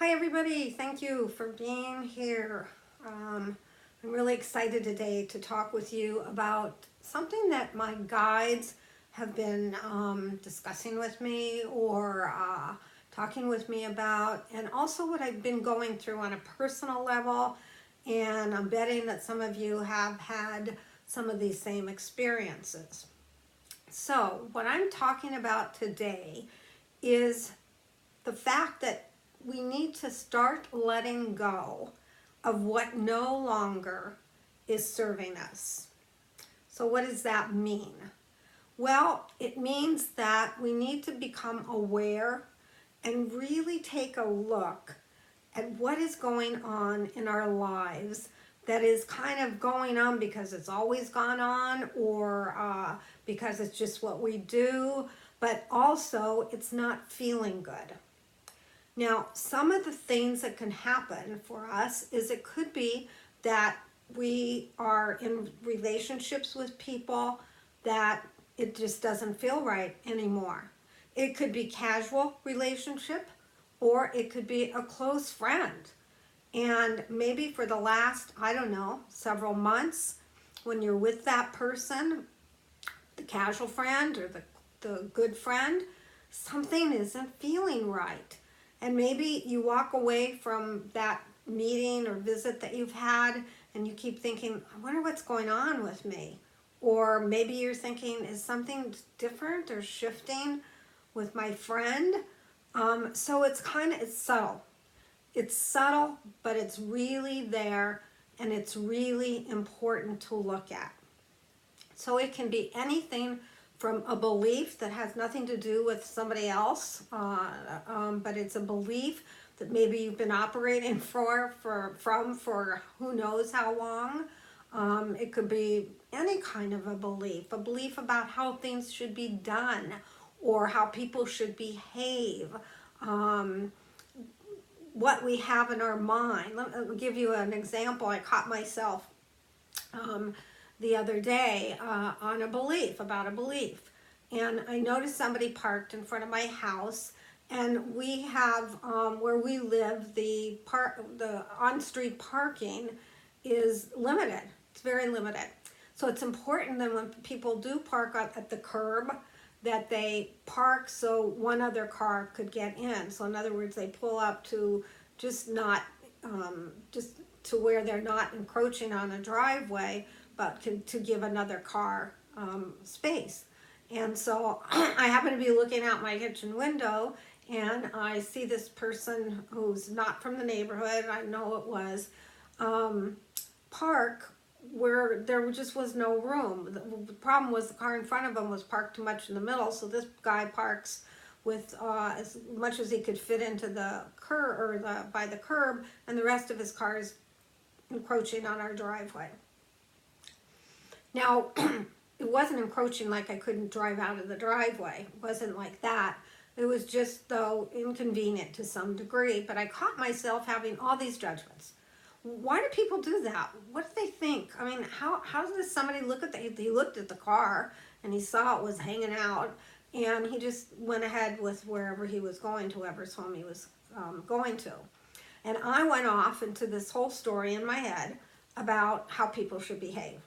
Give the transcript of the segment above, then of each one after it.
Hi everybody, thank you for being here. I'm really excited today to talk with you about something that my guides have been discussing with me or talking with me about, and also what I've been going through on a personal level. And I'm betting that some of you have had some of these same experiences. So what I'm talking about today is the fact that we need to start letting go of what no longer is serving us. So what does that mean? Well, it means that we need to become aware and really take a look at what is going on in our lives that is kind of going on because it's always gone on, or because it's just what we do, but also it's not feeling good. Now, some of the things that can happen for us is it could be that we are in relationships with people that it just doesn't feel right anymore. It could be casual relationship, or it could be a close friend. And maybe for the last, I don't know, several months, when you're with that person, the casual friend or the good friend, something isn't feeling right. And maybe you walk away from that meeting or visit that you've had and you keep thinking, I wonder what's going on with me. Or maybe you're thinking, is something different or shifting with my friend? So it's subtle. It's subtle, but it's really there, and it's really important to look at. So it can be anything from a belief that has nothing to do with somebody else, but it's a belief that maybe you've been operating from for who knows how long. It could be any kind of a belief about how things should be done or how people should behave. What we have in our mind. Let me give you an example. I caught myself the other day on about a belief. And I noticed somebody parked in front of my house, and we have, where we live, the on-street parking is limited. It's very limited. So it's important that when people do park at the curb, that they park so one other car could get in. So in other words, they pull up to just not, just to where they're not encroaching on a driveway, but to give another car space. And so I happen to be looking out my kitchen window, and I see this person who's not from the neighborhood, I know it was, park where there just was no room. The problem was the car in front of him was parked too much in the middle, so this guy parks with as much as he could fit into the curb, or by the curb, and the rest of his car is encroaching on our driveway. Now, it wasn't encroaching like I couldn't drive out of the driveway. It wasn't like that. It was just, though, inconvenient to some degree, but I caught myself having all these judgments. Why do people do that? What do they think? I mean, how does somebody look at he looked at the car and he saw it was hanging out, and he just went ahead with wherever he was going to, whoever's home he was going to. And I went off into this whole story in my head about how people should behave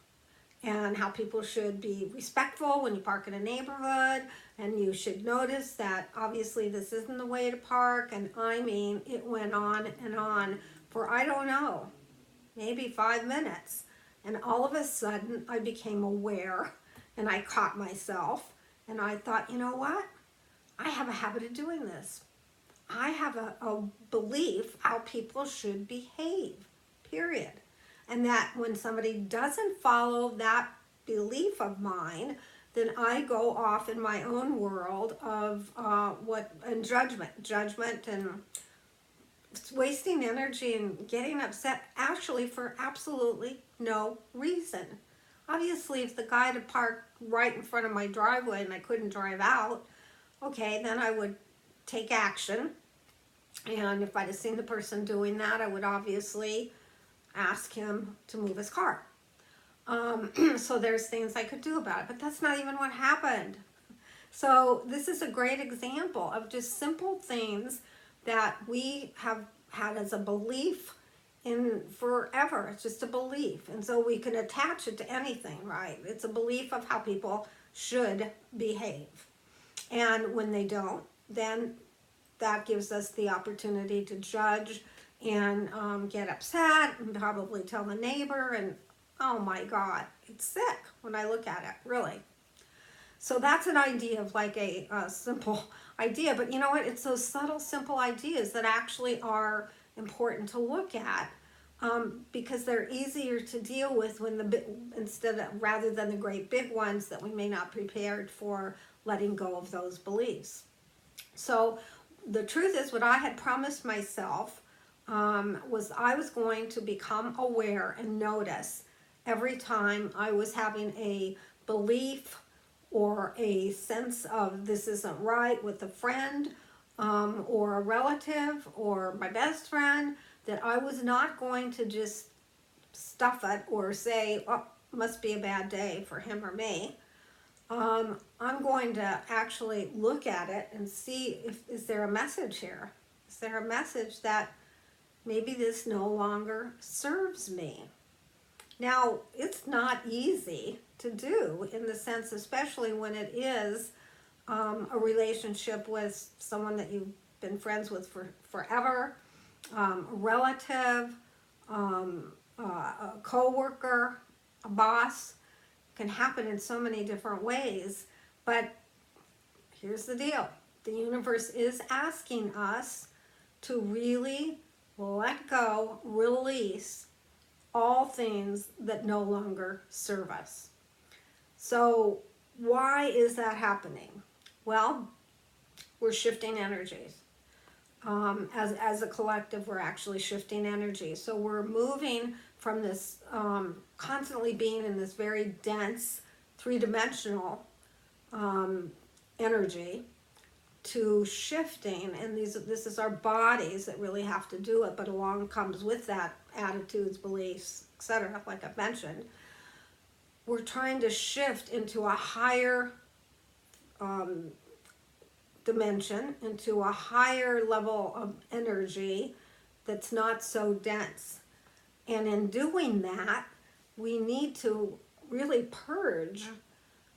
and how people should be respectful when you park in a neighborhood, and you should notice that obviously this isn't the way to park. And I mean, it went on and on for, I don't know, maybe 5 minutes. And all of a sudden I became aware, and I caught myself, and I thought, you know what? I have a habit of doing this. I have a belief how people should behave, period. And that when somebody doesn't follow that belief of mine, then I go off in my own world of and judgment, and wasting energy and getting upset actually for absolutely no reason. Obviously, if the guy had parked right in front of my driveway and I couldn't drive out, okay, then I would take action. And if I'd have seen the person doing that, I would obviously ask him to move his car. So there's things I could do about it, but that's not even what happened. So this is a great example of just simple things that we have had as a belief in forever. It's just a belief. And so we can attach it to anything, right? It's a belief of how people should behave. And when they don't, then that gives us the opportunity to judge and get upset and probably tell the neighbor. And oh my God, it's sick when I look at it, really. So that's an idea of like a simple idea. But you know what? It's those subtle, simple ideas that actually are important to look at, because they're easier to deal with when rather than the great big ones that we may not prepared for letting go of those beliefs. So the truth is, what I had promised myself was I was going to become aware and notice every time I was having a belief or a sense of this isn't right with a friend or a relative or my best friend, that I was not going to just stuff it or say, oh, must be a bad day for him or me. I'm going to actually look at it and see is there a message here? Is there a message that maybe this no longer serves me? Now, it's not easy to do in the sense, especially when it is a relationship with someone that you've been friends with for forever, a relative, a co-worker, a boss. It can happen in so many different ways. But here's the deal. The universe is asking us to really let go, release all things that no longer serve us. So why is that happening? Well, we're shifting energies. As a collective, we're actually shifting energy. So we're moving from this constantly being in this very dense, three-dimensional energy to shifting, and this is our bodies that really have to do it, but along comes with that attitudes, beliefs, etc., like I've mentioned. We're trying to shift into a higher dimension, into a higher level of energy that's not so dense. And in doing that, we need to really purge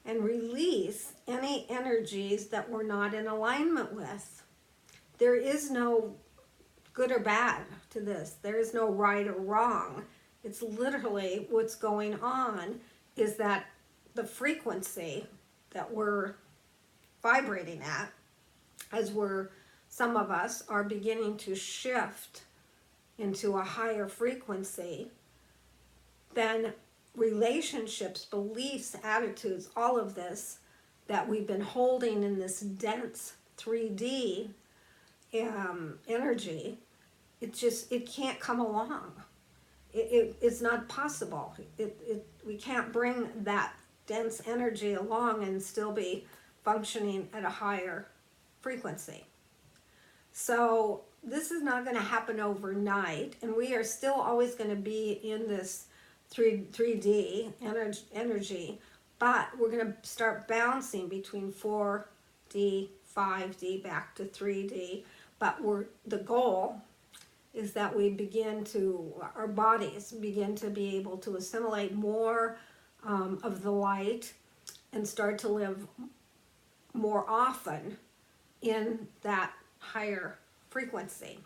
and release any energies that we're not in alignment with. There is no good or bad to this. There is no right or wrong. It's literally what's going on is that the frequency that we're vibrating at, as some of us are beginning to shift into a higher frequency, then relationships, beliefs, attitudes, all of this that we've been holding in this dense 3D energy, it can't come along. It's not possible. We can't bring that dense energy along and still be functioning at a higher frequency. So this is not going to happen overnight, and we are still always going to be in this 3D energy, but we're going to start bouncing between 4D, 5D, back to 3D. But the goal is that our bodies begin to be able to assimilate more of the light and start to live more often in that higher frequency,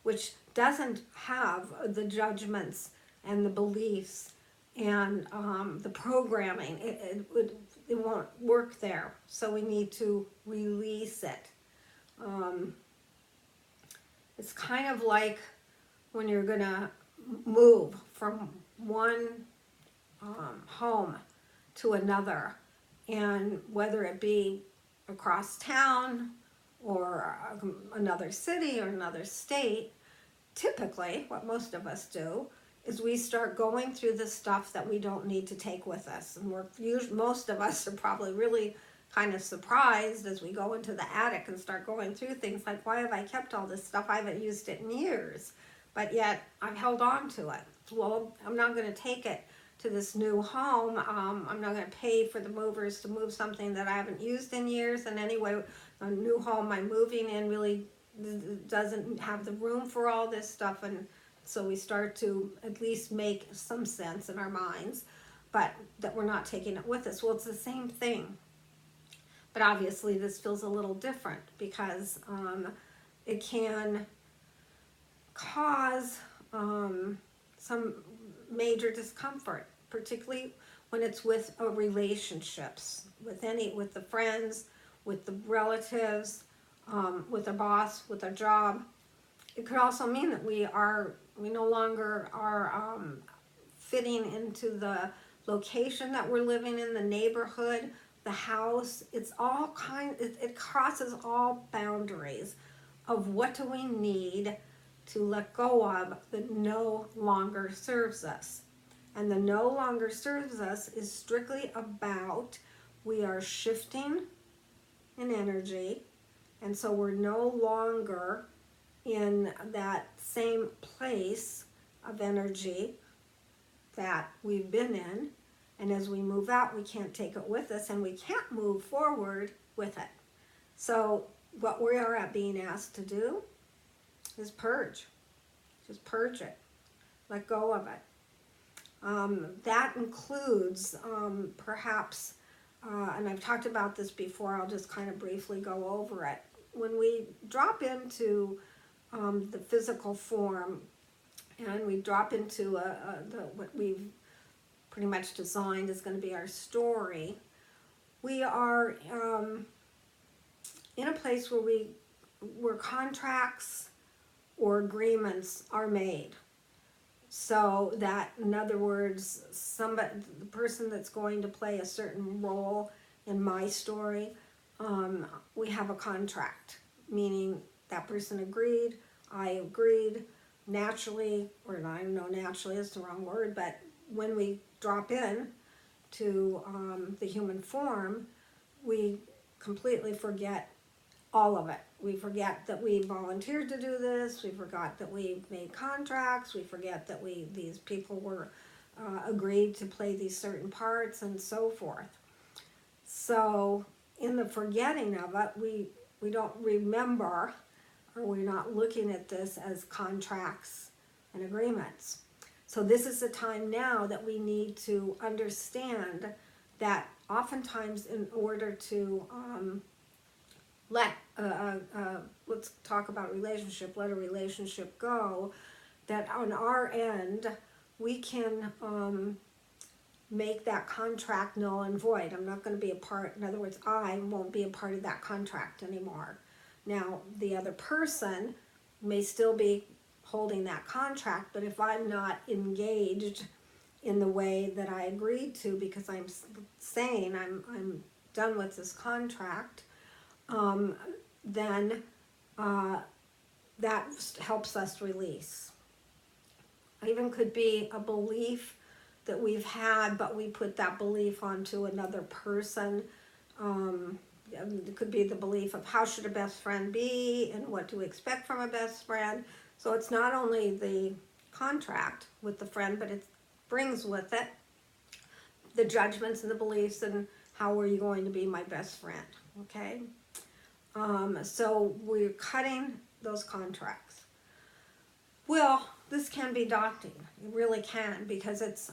which doesn't have the judgments and the beliefs and the programming. It won't work there. So we need to release it. It's kind of like when you're going to move from one home to another, and whether it be across town or another city or another state, typically what most of us do is we start going through the stuff that we don't need to take with us. And most of us are probably really kind of surprised as we go into the attic and start going through things like, why have I kept all this stuff? I haven't used it in years, but yet I've held on to it. Well, I'm not going to take it to this new home. I'm not going to pay for the movers to move something that I haven't used in years. And anyway, a new home I'm moving in really doesn't have the room for all this stuff, and so we start to at least make some sense in our minds, but that we're not taking it with us. Well, it's the same thing, but obviously this feels a little different because it can cause some major discomfort, particularly when it's with relationships, with the friends, with the relatives, with our boss, with our job. It could also mean that we no longer are fitting into the location that we're living in, the neighborhood, the house. It crosses all boundaries of what do we need to let go of that no longer serves us. And the no longer serves us is strictly about we are shifting in energy, and so we're no longer in that same place of energy that we've been in. And as we move out, we can't take it with us, and we can't move forward with it. So what we are being asked to do is purge. Just purge it. Let go of it. That includes perhaps, and I've talked about this before, I'll just kind of briefly go over it. When we drop into the physical form, and we drop into what we've pretty much designed is going to be our story, we are in a place where contracts or agreements are made. So that, in other words, the person that's going to play a certain role in my story, we have a contract, meaning that person agreed, I agreed, naturally, or I don't know, naturally is the wrong word, but when we drop in to the human form, we completely forget all of it. We forget that we volunteered to do this. We forgot that we made contracts. We forget that these people were agreed to play these certain parts and so forth. So in the forgetting of it, we don't remember, or we're not looking at this as contracts and agreements. So this is the time now that we need to understand that oftentimes in order to let's talk about relationship, let a relationship go, that on our end, we can make that contract null and void. I'm not going to be a part, in other words, I won't be a part of that contract anymore. Now, the other person may still be holding that contract, but if I'm not engaged in the way that I agreed to, because I'm saying I'm done with this contract, then that helps us release. Even could be a belief that we've had, but we put that belief onto another person. It could be the belief of how should a best friend be and what do we expect from a best friend. So it's not only the contract with the friend, but it brings with it the judgments and the beliefs and how are you going to be my best friend, okay? So we're cutting those contracts. Well, this can be daunting. It really can, because it's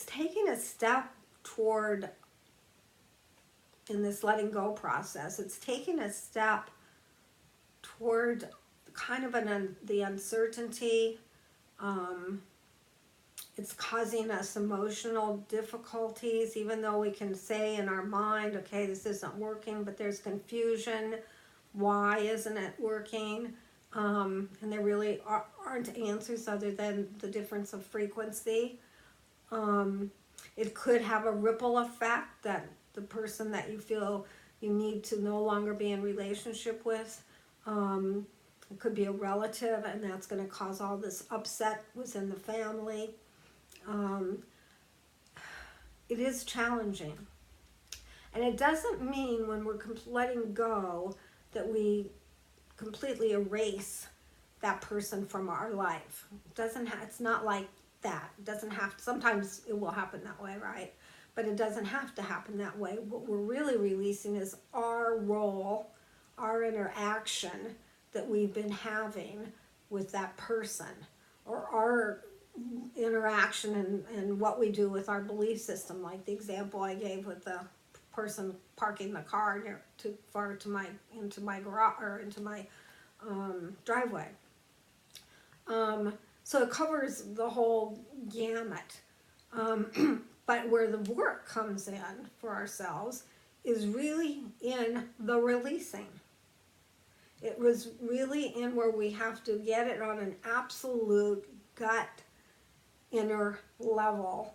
taking a step toward, in this letting go process, it's taking a step toward kind of the uncertainty. It's causing us emotional difficulties, even though we can say in our mind, okay, this isn't working, but there's confusion. Why isn't it working? And there really aren't answers other than the difference of frequency. It could have a ripple effect that the person that you feel you need to no longer be in relationship with, it could be a relative, and that's going to cause all this upset within the family. It is challenging. And it doesn't mean when we're letting go that we completely erase that person from our life. It's not like that. It doesn't have, sometimes it will happen that way, right? But it doesn't have to happen that way. What we're really releasing is our role, our interaction that we've been having with that person, or our interaction and what we do with our belief system, like the example I gave with the person parking the car near too far to into my garage or into my driveway. So it covers the whole gamut. But where the work comes in for ourselves is really in the releasing. It was really in where we have to get it on an absolute gut inner level,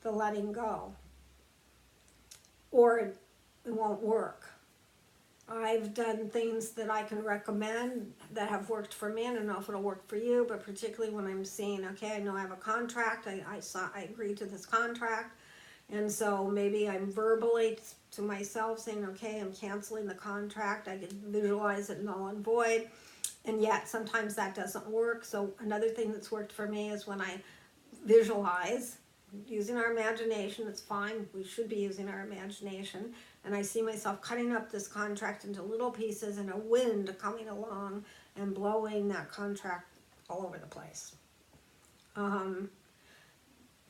the letting go, or it won't work. I've done things that I can recommend that have worked for me. I don't know if it'll work for you, but particularly when I'm seeing, okay, I know I have a contract, I agreed to this contract, and so maybe I'm verbally to myself saying, okay, I'm canceling the contract. I can visualize it null and void, and yet sometimes that doesn't work. So another thing that's worked for me is when I visualize, using our imagination. It's fine, we should be using our imagination, and I see myself cutting up this contract into little pieces and a wind coming along and blowing that contract all over the place.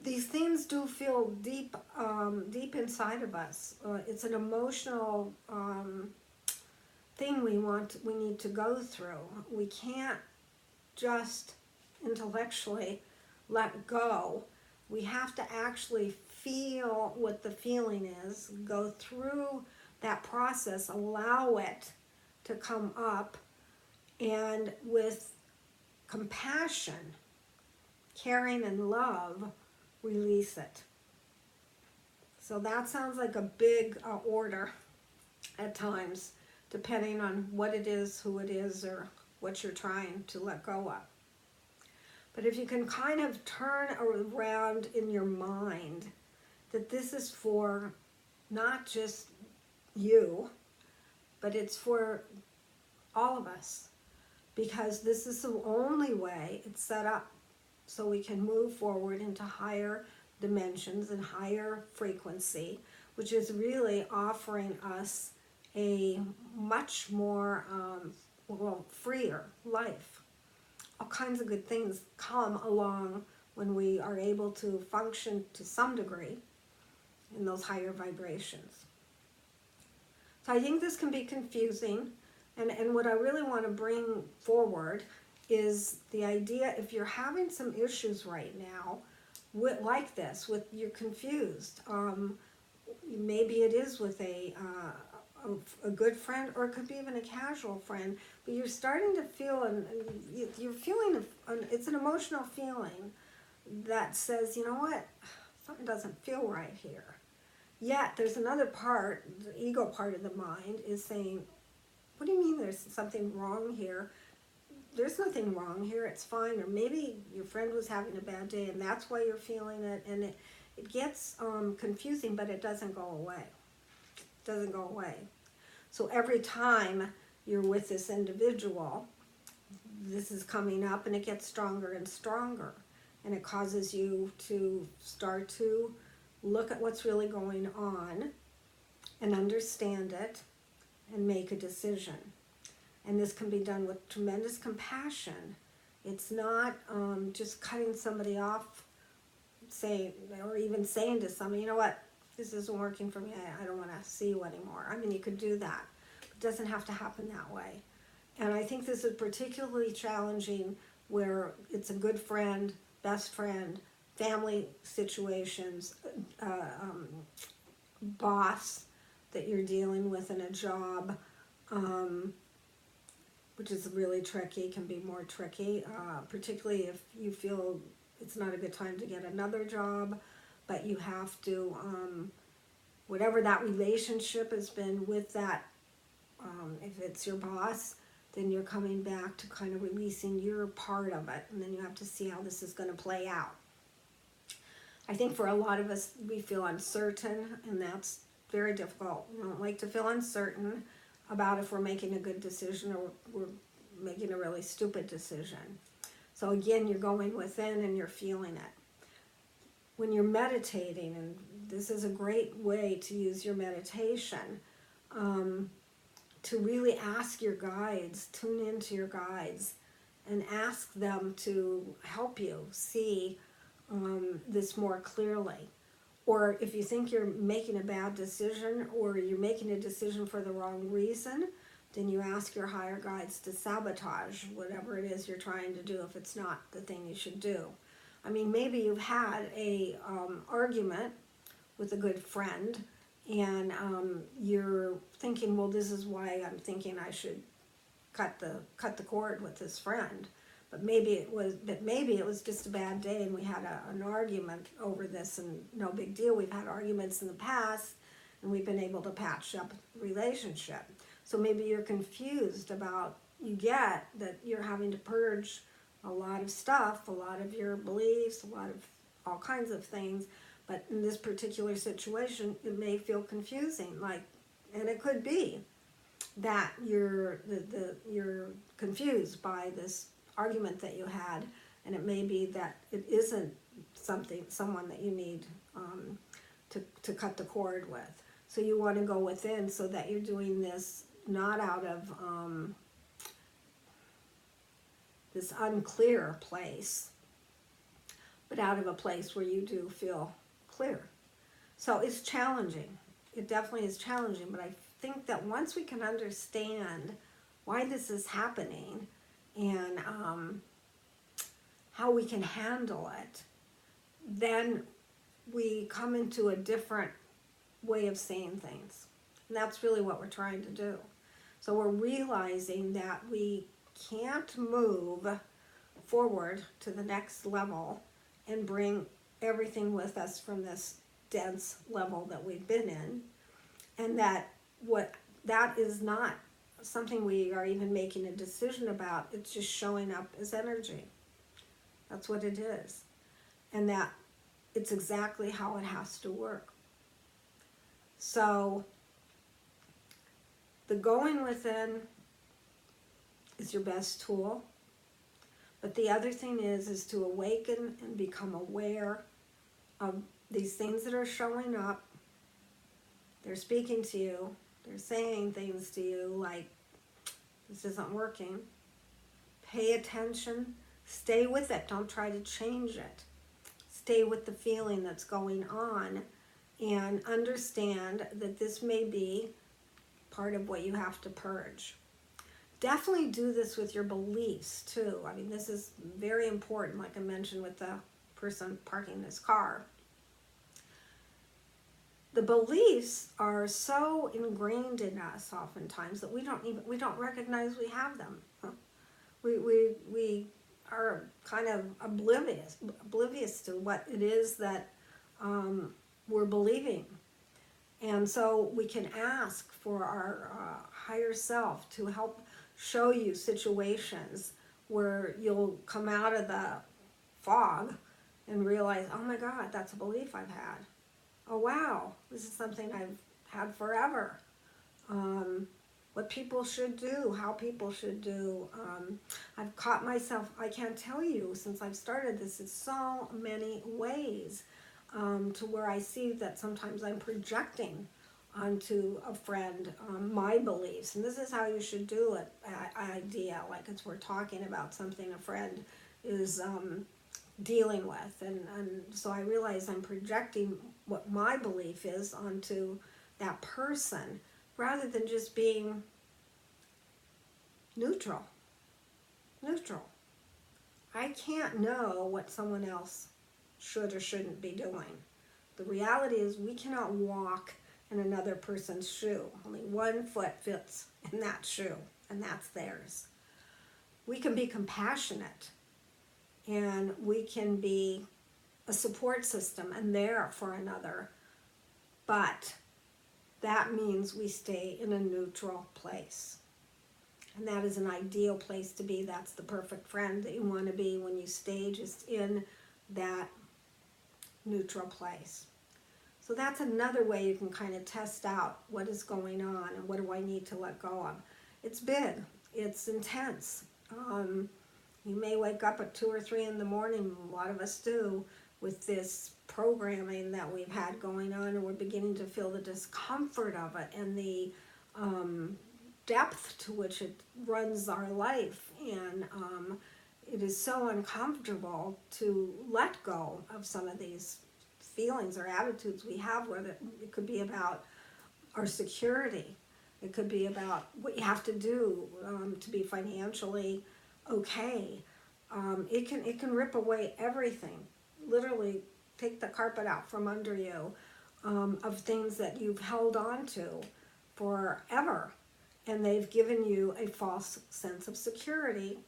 These things do feel deep inside of us. It's an emotional thing we need to go through. We can't just intellectually let go. We have to actually feel what the feeling is, go through that process, allow it to come up, and with compassion, caring, and love, release it. So that sounds like a big order at times, depending on what it is, who it is, or what you're trying to let go of. But if you can kind of turn around in your mind that this is for not just you, but it's for all of us, because this is the only way it's set up so we can move forward into higher dimensions and higher frequency, which is really offering us a much more freer life. All kinds of good things come along when we are able to function to some degree in those higher vibrations. So I think this can be confusing, and what I really want to bring forward is the idea, if you're having some issues right now like this, with you're confused, maybe it is with a good friend, or it could be even a casual friend, but you're starting to feel, and you're feeling, it's an emotional feeling that says, you know what, something doesn't feel right here. Yet there's another part, the ego part of the mind is saying, what do you mean there's something wrong here? There's nothing wrong here, it's fine. Or maybe your friend was having a bad day and that's why you're feeling it, and it gets confusing, but it doesn't go away. It doesn't go away. So every time you're with this individual, this is coming up, and it gets stronger and stronger, and it causes you to start to look at what's really going on and understand it and make a decision. And this can be done with tremendous compassion. It's not just cutting somebody off, or even saying to somebody, you know what, this isn't working for me, I don't want to see you anymore. I mean, you could do that. It doesn't have to happen that way. And I think this is particularly challenging where it's a good friend, best friend, family situations, boss that you're dealing with in a job, which is really tricky, can be more tricky, particularly if you feel it's not a good time to get another job, but you have to, whatever that relationship has been with that, if it's your boss, then you're coming back to kind of releasing your part of it, and then you have to see how this is going to play out. I think for a lot of us, we feel uncertain, and that's very difficult. We don't like to feel uncertain about if we're making a good decision or we're making a really stupid decision. So again, you're going within and you're feeling it. When you're meditating, and this is a great way to use your meditation, to really ask your guides, tune into your guides, and ask them to help you see this more clearly. Or if you think you're making a bad decision or you're making a decision for the wrong reason, then you ask your higher guides to sabotage whatever it is you're trying to do if it's not the thing you should do. I mean, maybe you've had a argument with a good friend, and you're thinking, well, this is why I'm thinking I should cut the cord with this friend. But maybe it was just a bad day, and we had an argument over this, and no big deal. We've had arguments in the past, and we've been able to patch up the relationship. So maybe you're confused about, you get that you're having to purge a lot of stuff, a lot of your beliefs, a lot of all kinds of things. But in this particular situation, it may feel confusing, and it could be that you're confused by this argument that you had, and it may be that it isn't someone that you need to cut the cord with. So you want to go within so that you're doing this not out of this unclear place, but out of a place where you do feel clear. So it's challenging. It definitely is challenging, but I think that once we can understand why this is happening and how we can handle it, then we come into a different way of seeing things. And that's really what we're trying to do. So we're realizing that we can't move forward to the next level and bring everything with us from this dense level that we've been in, and that is not something we are even making a decision about. It's just showing up as energy. That's what it is. And that it's exactly how it has to work. So the going within is your best tool. But the other thing is to awaken and become aware of these things that are showing up. They're speaking to you. They're saying things to you like, this isn't working. Pay attention. Stay with it. Don't try to change it. Stay with the feeling that's going on and understand that this may be part of what you have to purge. Definitely do this with your beliefs too. I mean, this is very important, like I mentioned with the person parking this car. The beliefs are so ingrained in us oftentimes that we don't recognize we have them. We are kind of oblivious to what it is that we're believing. And so we can ask for our higher self to help show you situations where you'll come out of the fog and realize, oh my God, that's a belief I've had. Oh wow, this is something I've had forever. What people should do, how people should do. I've caught myself, I can't tell you, since I've started this in so many ways, to where I see that sometimes I'm projecting onto a friend my beliefs, and this is how you should do it. Idea, like it's we're talking about something a friend is dealing with, and so I realize I'm projecting what my belief is onto that person rather than just being neutral. I can't know what someone else should or shouldn't be doing. The reality is we cannot walk in another person's shoe. Only one foot fits in that shoe, and that's theirs. We can be compassionate, and we can be a support system and there for another, but that means we stay in a neutral place. And that is an ideal place to be. That's the perfect friend that you want to be when you stay just in that neutral place. So that's another way you can kind of test out what is going on and what do I need to let go of. It's big. It's intense. You may wake up at 2 or 3 in the morning, a lot of us do, with this programming that we've had going on, and we're beginning to feel the discomfort of it and the depth to which it runs our life, and it is so uncomfortable to let go of some of these feelings or attitudes we have, whether it could be about our security, it could be about what you have to do to be financially okay. It can rip away everything, literally take the carpet out from under you, of things that you've held on to forever, and they've given you a false sense of security.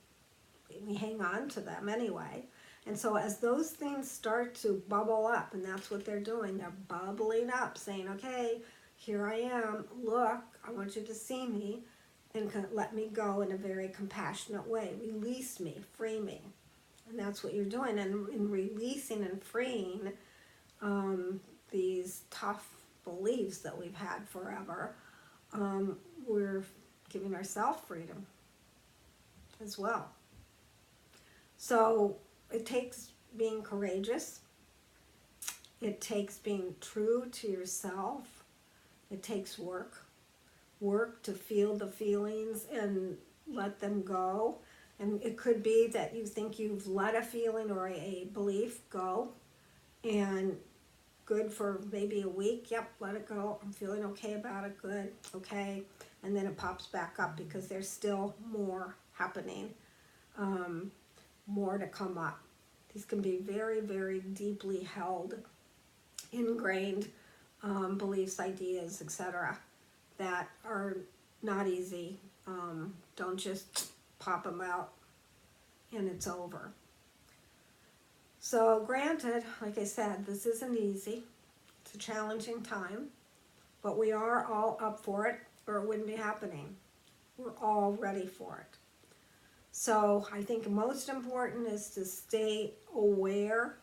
We hang on to them anyway. And so as those things start to bubble up, and that's what they're doing, they're bubbling up, saying, okay, here I am, look, I want you to see me, and let me go in a very compassionate way. Release me, free me. And that's what you're doing. And in releasing and freeing these tough beliefs that we've had forever, we're giving ourselves freedom as well. So it takes being courageous. It takes being true to yourself. It takes work. Work to feel the feelings and let them go. And it could be that you think you've let a feeling or a belief go, and good for maybe a week. Yep, let it go. I'm feeling okay about it. Good. Okay. And then it pops back up because there's still more happening. More to come up. These can be very, very deeply held, ingrained beliefs, ideas, etc. that are not easy. Don't just pop them out and it's over. So granted, like I said, this isn't easy. It's a challenging time, but we are all up for it, or it wouldn't be happening. We're all ready for it. So I think most important is to stay aware,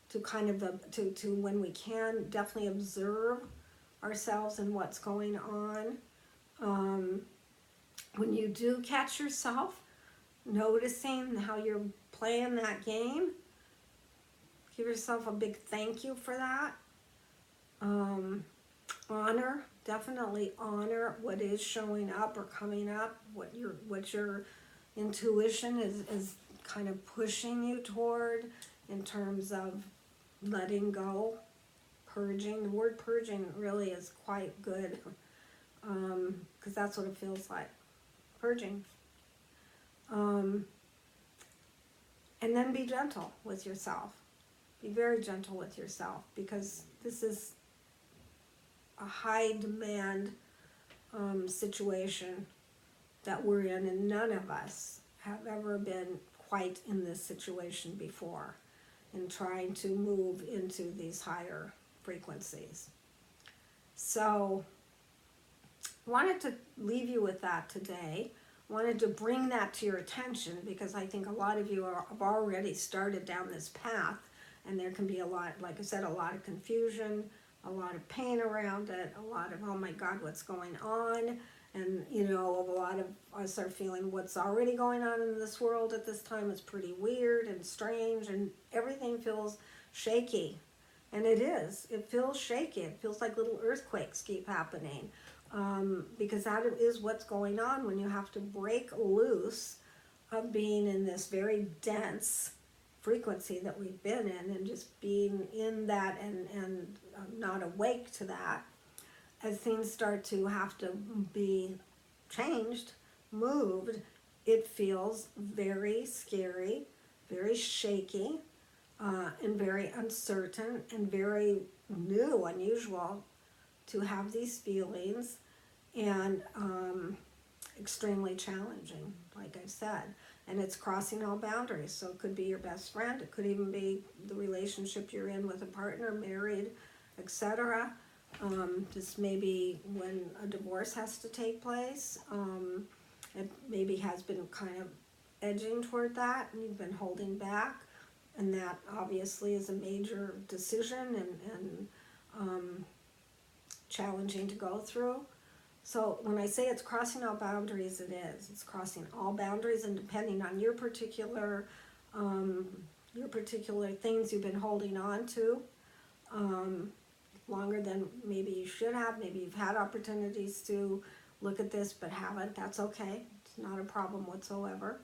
to kind of, to when we can, definitely observe ourselves and what's going on. When you do catch yourself noticing how you're playing that game, give yourself a big thank you for that. Honor, definitely honor what is showing up or coming up, what your intuition is kind of pushing you toward in terms of letting go, purging. The word purging really is quite good, because that's what it feels like, purging. And then be gentle with yourself. Be very gentle with yourself, because this is a high demand situation that we're in, and none of us have ever been quite in this situation before in trying to move into these higher frequencies. So I wanted to leave you with that today. I wanted to bring that to your attention, because I think a lot of you have already started down this path, and there can be a lot, like I said, a lot of confusion, a lot of pain around it, a lot of, oh my God, what's going on? And, you know, a lot of us are feeling what's already going on in this world at this time is pretty weird and strange, and everything feels shaky. And it is. It feels shaky. It feels like little earthquakes keep happening, because that is what's going on when you have to break loose of being in this very dense frequency that we've been in, and just being in that and not awake to that. As things start to have to be changed, moved, it feels very scary, very shaky, and very uncertain, and very new, unusual to have these feelings, and extremely challenging, like I said. And it's crossing all boundaries. So it could be your best friend, it could even be the relationship you're in with a partner, married, etc. Just maybe when a divorce has to take place, it maybe has been kind of edging toward that, and you've been holding back, and that obviously is a major decision and challenging to go through. So when I say it's crossing all boundaries, it is. It's crossing all boundaries, and depending on your particular things you've been holding on to, longer than maybe you should have, maybe you've had opportunities to, look at this but haven't, that's okay. It's not a problem whatsoever.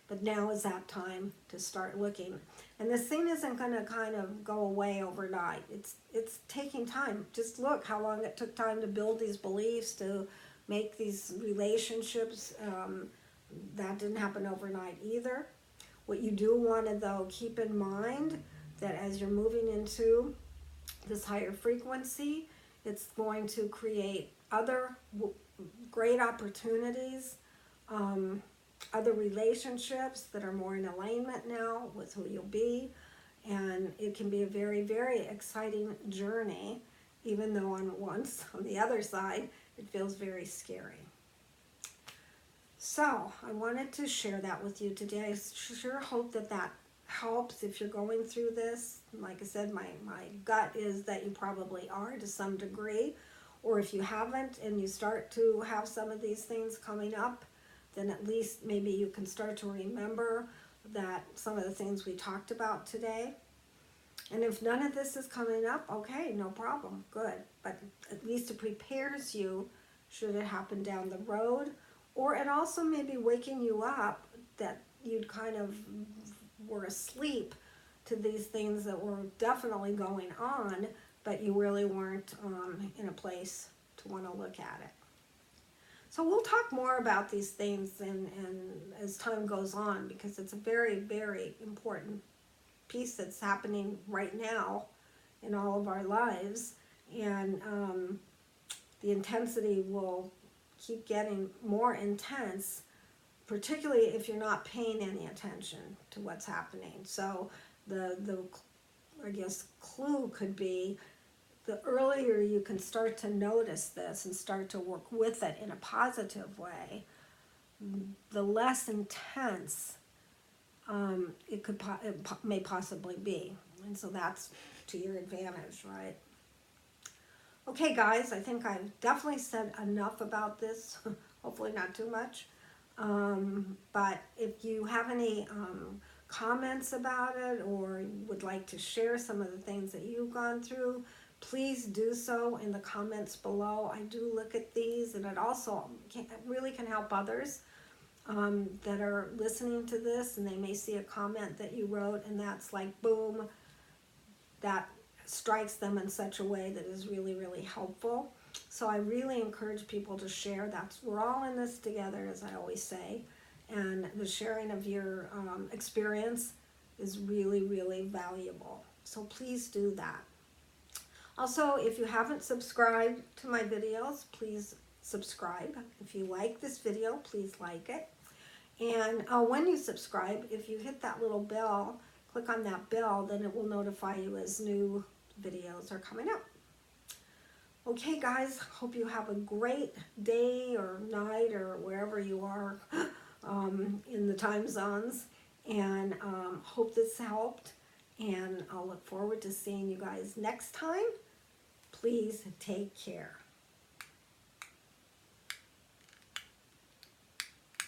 But now is that time to start looking. And this thing isn't going to kind of go away overnight. It's taking time. Just look how long it took time to build these beliefs, to make these relationships. That didn't happen overnight either. What you do want to, though, keep in mind that as you're moving into this higher frequency, it's going to create other great opportunities, other relationships that are more in alignment now with who you'll be. And it can be a very, very exciting journey, even though on the other side, it feels very scary. So I wanted to share that with you today. I sure hope that that helps if you're going through this. Like I said, my gut is that you probably are to some degree, or if you haven't and you start to have some of these things coming up, then at least maybe you can start to remember that some of the things we talked about today. And if none of this is coming up, okay, no problem, good. But at least it prepares you should it happen down the road. Or it also may be waking you up that you'd kind of were asleep to these things that were definitely going on, but you really weren't in a place to want to look at it. So we'll talk more about these things and as time goes on, because it's a very, very important piece that's happening right now in all of our lives. And the intensity will keep getting more intense, particularly if you're not paying any attention to what's happening. So the I guess clue could be, the earlier you can start to notice this and start to work with it in a positive way, the less intense it may possibly be. And so that's to your advantage, right? Okay, guys, I think I've definitely said enough about this. Hopefully not too much. But if you have any comments about it, or would like to share some of the things that you've gone through, please do so in the comments below. I do look at these, and it also really can help others that are listening to this, and they may see a comment that you wrote, and that's like, boom, that strikes them in such a way that is really, really helpful. So I really encourage people to share. We're all in this together, as I always say, and the sharing of your experience is really, really valuable. So please do that. Also, if you haven't subscribed to my videos, please subscribe. If you like this video, please like it. And when you subscribe, if you hit that little bell, click on that bell, then it will notify you as new videos are coming up. Okay, guys, hope you have a great day or night or wherever you are in the time zones, and hope this helped, and I'll look forward to seeing you guys next time. Please take care.